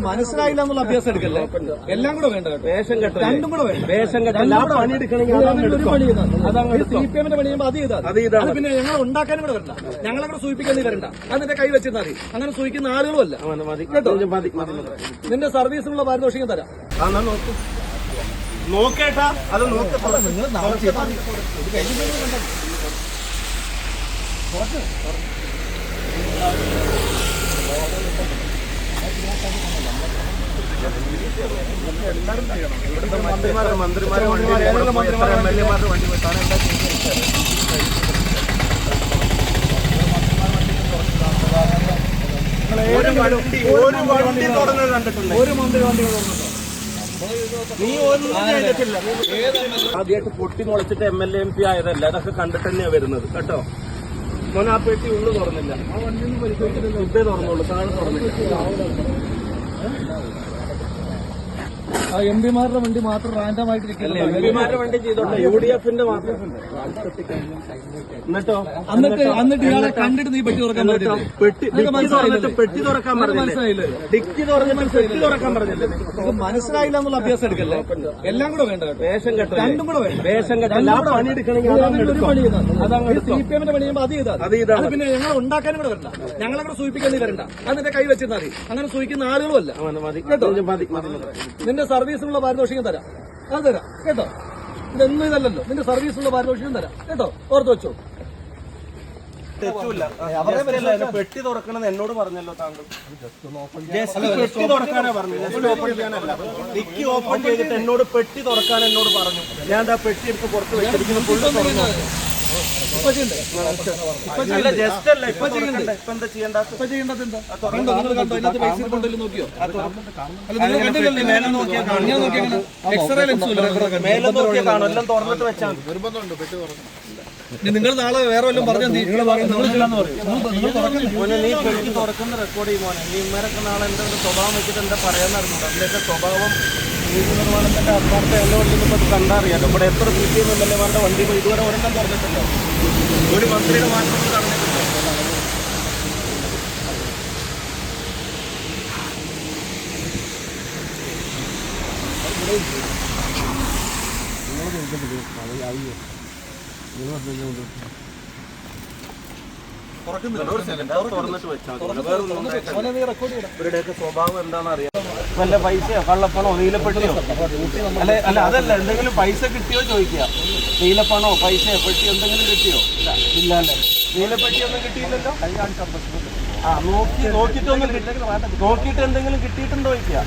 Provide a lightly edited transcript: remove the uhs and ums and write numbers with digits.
മനസ്സിലായില്ല എന്നുള്ള അഭ്യാസം എടുക്കല്ലേ. എല്ലാം കൂടെ വേണ്ട കേട്ടോ. വേഷം കെട്ട രണ്ടും കൂടെ വേണ്ട. വേഷം കെട്ട പണി എടുക്കണമെങ്കിൽ CPM പണി ചെയ്യുമ്പോൾ അത് ചെയ്താൽ പിന്നെ ഞങ്ങൾ ഉണ്ടാക്കാനും കൂടെ വരണ്ട. ഞങ്ങളങ്ങനെ സൂചിപ്പിക്കാൻ വരണ്ട. അതിന്റെ കൈ വെച്ചിരുന്നാൽ മതി. അങ്ങനെ സൂചിക്കുന്ന ആളുകളും അല്ല കേട്ടോ. നിന്റെ സർവീസിനുള്ള പാരിതോഷികം തരാം. നോക്കേട്ടാ അത് മന്ത്രിമാരെ MLA-മാരുടെ വണ്ടി വെട്ടാണ് എന്താ ഒരു വണ്ടി തുറന്നത് കണ്ടിട്ടുണ്ട്. ഒരു മന്ത്രി വണ്ടി നീ ഒന്നും ചെയ്തിട്ടില്ല. ആദ്യമായിട്ട് പൊട്ടി മുളച്ചിട്ട് MLA MP ആയതല്ല. അതൊക്കെ കണ്ടിട്ട് തന്നെയാ വരുന്നത് കേട്ടോ. മോനെ ആ പെട്ടി ഉള്ളു തുറന്നില്ല. ആ വണ്ടിയൊന്നും പരിശോധിച്ചിട്ട് ഇതേ തുറന്നുള്ളൂ. താഴെ തുറന്നില്ല. MP-മാരുടെ വണ്ടി മാത്രം റാൻഡമായിട്ട് MP-മാരുടെ വണ്ടി ചെയ്തോട്ടെ. UDF-ന്റെ മാത്രം എന്നിട്ട് ഇയാളെ കണ്ടിട്ട് നീ പെട്ടി തുറക്കാൻ പെട്ടി തുറക്കാൻ പറഞ്ഞില്ലേ? ഡിക്കി തുറന്നിട്ട് പെട്ടി തുറക്കാൻ പറഞ്ഞില്ലേ? മനസ്സിലായില്ല എന്നുള്ള അഭ്യാസം എടുക്കല്ലേ. എല്ലാം കൂടെ വേണ്ട കേട്ടോ. വേഷം കെട്ട രണ്ടും കൂടെ വേണ്ട. വേഷം കെട്ട പണി എടുക്കണമെങ്കിൽ CPM പണി ചെയ്യുമ്പോൾ അത് ചെയ്താൽ പിന്നെ ഞങ്ങൾ ഉണ്ടാക്കാനും കൂടെ വരണ്ട. ഞങ്ങളങ്ങനെ സൂചിപ്പിക്കാൻ വരണ്ട. അതിന്റെ കൈ വെച്ചിരുന്നാൽ മതി. അങ്ങനെ സൂചിക്കുന്ന ആളുകളും അല്ല കേട്ടോ. നിന്റെ സർവീസിനുള്ള പാരിതോഷികം തരാം. അത് തരാം കേട്ടോ. ഇതൊന്നും ഇതല്ലല്ലോ. നിന്റെ സർവീസിനുള്ള പാരിതോഷികം തരാം കേട്ടോ. ഓർത്ത് വെച്ചോ. തെറ്റൂല്ല. പെട്ടി തുറക്കണമെന്ന് എന്നോട് പറഞ്ഞല്ലോ താങ്കൾ. ജസ്റ്റ് പെട്ടി തുറക്കാനാ പറഞ്ഞു. ജസ്റ്റ് ഓപ്പൺ ചെയ്യാനല്ല. ഡിക്കി ഓപ്പൺ ചെയ്തിട്ട് എന്നോട് പെട്ടി തുറക്കാൻ എന്നോട് പറഞ്ഞു. ഞാൻ ആ പെട്ടി എടുത്ത് പുറത്ത് വെച്ചിരിക്കുന്നു. ഫുള്ള് തുറന്നു. അല്ല ജസ്റ്റ് അല്ല ഇപ്പൊ ചെയ്യണ്ടേ. ഇപ്പൊ എന്താ ചെയ്യേണ്ടത്? ഇപ്പൊ ചെയ്യേണ്ടത് എന്താ? അതിനകത്ത് പൈസ കൊണ്ടല്ലോ നോക്കിയോ? മേലെ നോക്കിയാൽ കാണും. എക്സ്റേ ലെൻസ് മേലെ നോക്കിയാൽ കാണും. എല്ലാം തുറന്നിട്ട് വെച്ചാൽ നിർബന്ധമുണ്ട്. പെട്ടി തുറന്നു. നിങ്ങൾ നാളെ വേറെ വല്ലതും പറഞ്ഞാൽ നീ പെട്ടി തുറക്കുന്ന റെക്കോർഡ് ചെയ്യുമോനെ. നീ ഇമ്മരൊക്കെ നാളെ എന്തെങ്കിലും സ്വഭാവം വെച്ചിട്ട് എന്താ പറയാന്ന് അറിഞ്ഞു. അതിന്റെയൊക്കെ സ്വഭാവം നീതി നിർമ്മാണത്തിന്റെ അപ്പാർത്തെ എല്ലാ വണ്ടിയും അത് കണ്ടറിയാലോ. ഇവിടെ എത്ര CPM MLA-മാരുടെ വണ്ടി ഇതുവരെ ഒരെണ്ണം തുറന്നിട്ടില്ല. ഒരു മന്ത്രിയുടെ മാത്രം തടഞ്ഞിട്ടില്ല. തുറന്നിട്ട് വെച്ചാൽ ഇവരുടെയൊക്കെ സ്വഭാവം എന്താണെന്ന് അറിയാം. വല്ല പൈസയോ കള്ളപ്പണോ നീലപ്പെട്ടിയോ അല്ല അതല്ല എന്തെങ്കിലും പൈസ കിട്ടിയോ ചോദിക്കുക. നീലപ്പണോ പൈസയോ പെട്ടിയോ എന്തെങ്കിലും കിട്ടിയോ? ഇല്ല അല്ലേ. നീലപ്പെട്ടിയൊന്നും കിട്ടിയില്ലല്ലോ. നോക്കിയിട്ട് എന്തെങ്കിലും കിട്ടിയിട്ടുണ്ടോ ചോദിക്കുക.